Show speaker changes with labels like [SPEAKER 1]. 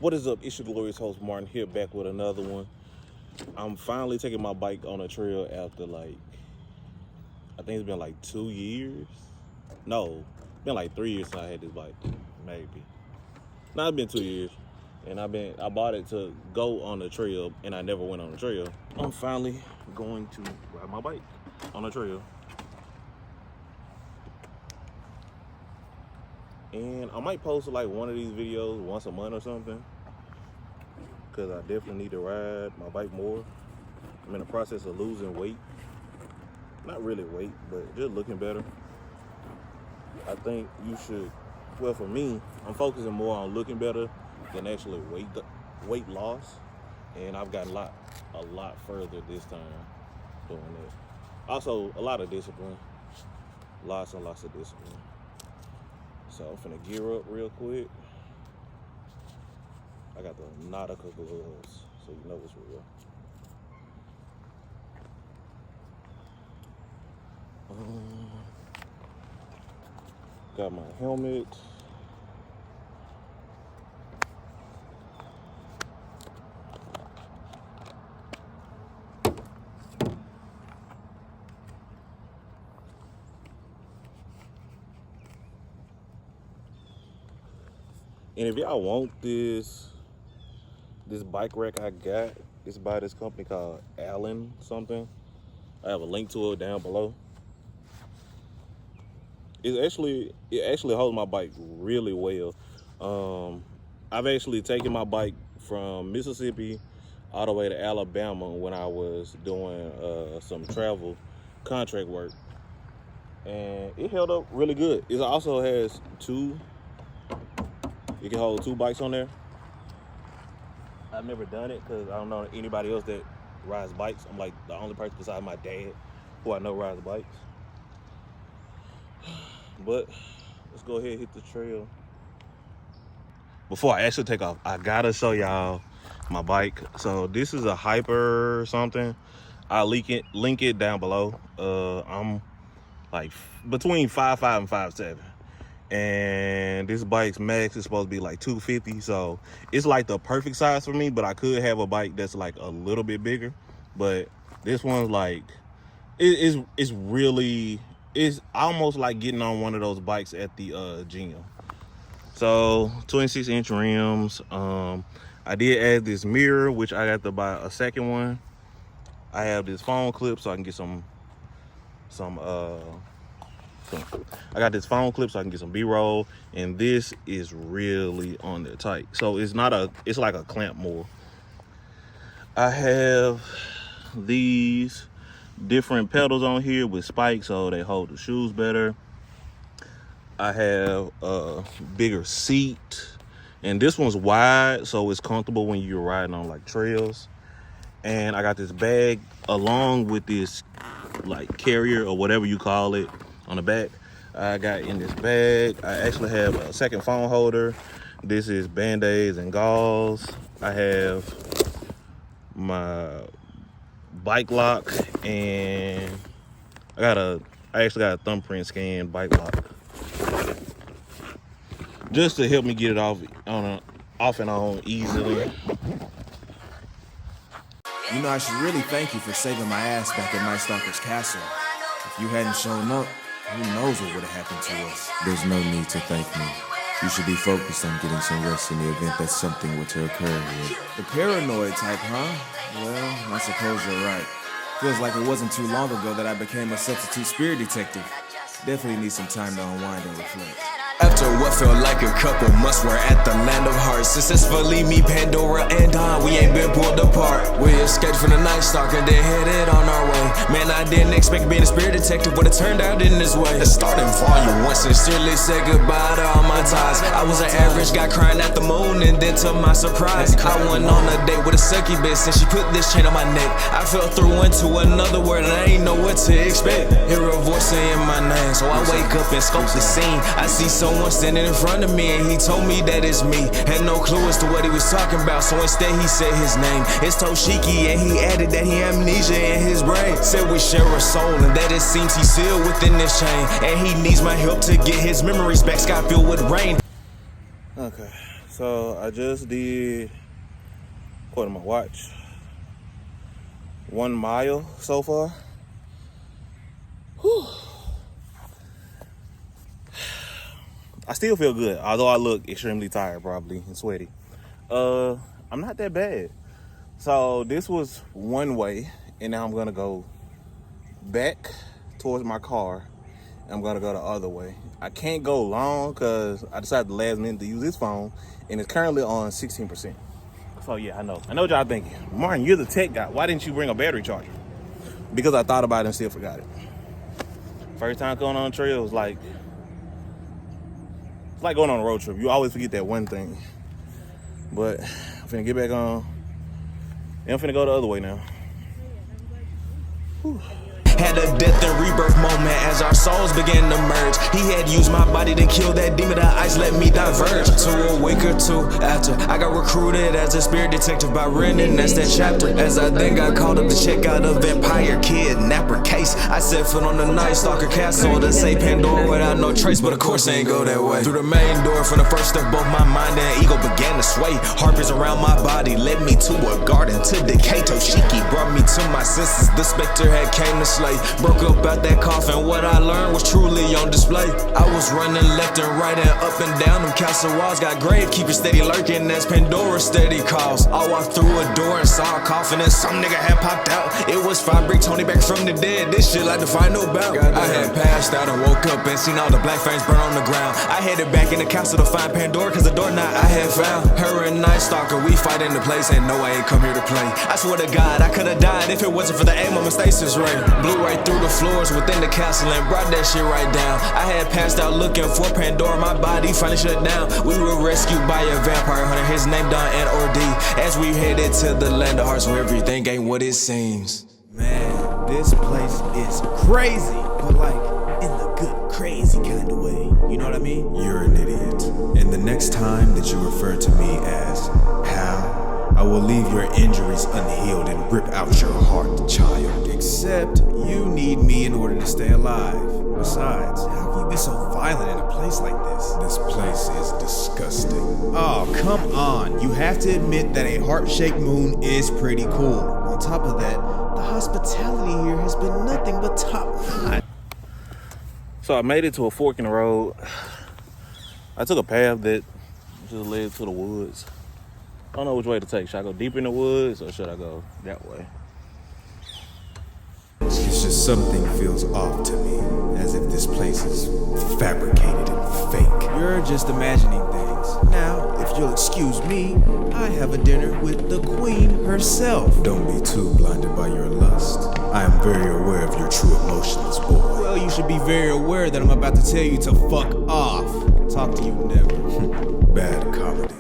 [SPEAKER 1] What is up? It's your glorious host Martin here, back with another one. I'm finally taking my bike on a trail after I think it's been like 2 years. No, it's been like 3 years since I had this bike, maybe. No, it's been 2 years, and I bought it to go on the trail, and I never went on the trail. I'm finally going to ride my bike on the trail. And I might post like one of these videos once a month or something, because I definitely need to ride my bike more. I'm in the process of losing weight. Not really weight, but just looking better. I think you should, well, for me, I'm focusing more on looking better than actually weight loss. And I've gotten a lot further this time doing that. Also, a lot of discipline. Lots and lots of discipline. So I'm finna gear up real quick. I got the Nautica gloves, so you know it's real. Got my helmet. And if y'all want this bike rack I got, it's by this company called Allen something. I have a link to it down below. It actually holds my bike really well. I've actually taken my bike from Mississippi all the way to Alabama when I was doing some travel contract work, and it held up really good. It also has you can hold 2 bikes on there. I've never done it because I don't know anybody else that rides bikes. I'm like the only person besides my dad who I know rides bikes. But let's go ahead and hit the trail. Before I actually take off, I gotta show y'all my bike. So this is a Hyper something. I'll link it down below. I'm like between 5'5" and 5'7". And this bike's max is supposed to be like 250, so it's like the perfect size for me. But I could have a bike that's like a little bit bigger, but this one's like it's almost like getting on one of those bikes at the gym. So 26-inch rims. I did add this mirror, which I got to buy a second one. I have this phone clip so I can get I got this phone clip so I can get some B-roll, and this is really on there tight. So it's like a clamp more. I have these different pedals on here with spikes so they hold the shoes better. I have a bigger seat, and this one's wide so it's comfortable when you're riding on like trails. And I got this bag along with this like carrier or whatever you call it on the back. I got in this bag, I actually have a second phone holder. This is Band-Aids and gauze. I have my bike lock, and I actually got a thumbprint scan bike lock just to help me get it off and on easily.
[SPEAKER 2] You know, I should really thank you for saving my ass back at Night Stalker's Castle. If you hadn't shown up, who knows what would have happened to us. There's no need to thank me. You should be focused on getting some rest in the event that something were to occur here. The paranoid type, huh? Well, I suppose you're right. Feels like it wasn't too long ago that I became a substitute spirit detective. Definitely need some time to unwind and reflect.
[SPEAKER 3] After what felt like a couple months, we're at the land of hearts. Successfully, me, Pandora, and Don, we ain't been pulled apart. We escaped from the Night Stalker, then headed on our way. Man, I didn't expect being a spirit detective, but it turned out in this way. Let's start in volume 1, sincerely said goodbye to all my ties. I was an average guy crying at the moon, and then to my surprise, I went on a date with a succubus, and she put this chain on my neck. I fell through into another world, and I ain't know what to expect. Hear a voice saying my name, so I wake up and scope the scene. I see someone standing in front of me, and he told me that it's me. Had no clue as to what he was talking about, so instead he said his name. It's Toshiki, and he added that he amnesia in his brain. Said we share a soul, and that it seems he's sealed within this chain, and he needs my help to get his memories back, sky filled with rain.
[SPEAKER 1] Okay, So I just did, according to my watch, 1 mile so far. Whew. I still feel good, although I look extremely tired probably and sweaty. I'm not that bad. So this was one way, and now I'm gonna go back towards my car. I'm gonna go the other way. I can't go long because I decided the last minute to use this phone, and it's currently on 16%. So yeah, I know what y'all thinking. Martin, you're the tech guy. Why didn't you bring a battery charger? Because I thought about it and still forgot it. First time going on a trail was like, it's like going on a road trip. You always forget that one thing. But I'm finna get back on. And I'm finna go the other way now. Whew.
[SPEAKER 3] Had a death and rebirth moment as our souls began to merge. He had used my body to kill that demon. The ice let me diverge to a week or two after I got recruited as a spirit detective by Ren, and that's that chapter. As I then got called up to check out a vampire kidnapper case, I set foot on the Night Stalker castle to say Pandora without no trace, but of course ain't go that way. Through the main door from the first step, both my mind and ego began to sway. Harpies around my body led me to a garden to decay. Toshiki brought me to my senses. The specter had came to slay. Broke up out that coffin, what I learned was truly on display. I was running left and right and up and down. Them castle walls got gravekeepers steady lurking as Pandora steady calls. I walked through a door and saw a coffin and some nigga had popped out. It was Fabric Tony back from the dead. This shit like the final bout. I had passed out and woke up and seen all the black flames burn on the ground. I headed back in the castle to find Pandora, cause the door knot I had found. Her and Night Stalker, we fight in the place, and no, I ain't come here to play. I swear to God, I could've died if it wasn't for the aim of my stasis ray. Blew right through the floors within the castle and brought that shit right down. I had passed out looking for Pandora, my body finally shut down. We were rescued by a vampire hunter, his name Don and Ord, as we headed to the land of hearts where everything ain't what it seems.
[SPEAKER 2] Man, this place is crazy, but like in the good crazy kind of way. You know what I mean? You're an idiot. And the next time that you refer to me as Hal, I will leave your injuries unhealed and rip out your heart, child. Except you need me in order to stay alive. Besides, how can you be so violent in a place like this? This place is disgusting. Oh, come on. You have to admit that a heart-shaped moon is pretty cool. On top of that, the hospitality here has been nothing but top-notch.
[SPEAKER 1] So I made it to a fork in the road. I took a path that just led to the woods. I don't know which way to take. Should I go deep in the woods or should I go that way?
[SPEAKER 2] It's just something feels off to me, as if this place is fabricated and fake. You're just imagining things. Now, if you'll excuse me, I have a dinner with the queen herself. Don't be too blinded by your lust. I am very aware of your true emotions, boy. Well, you should be very aware that I'm about to tell you to fuck off. Talk to you never. Bad comedy.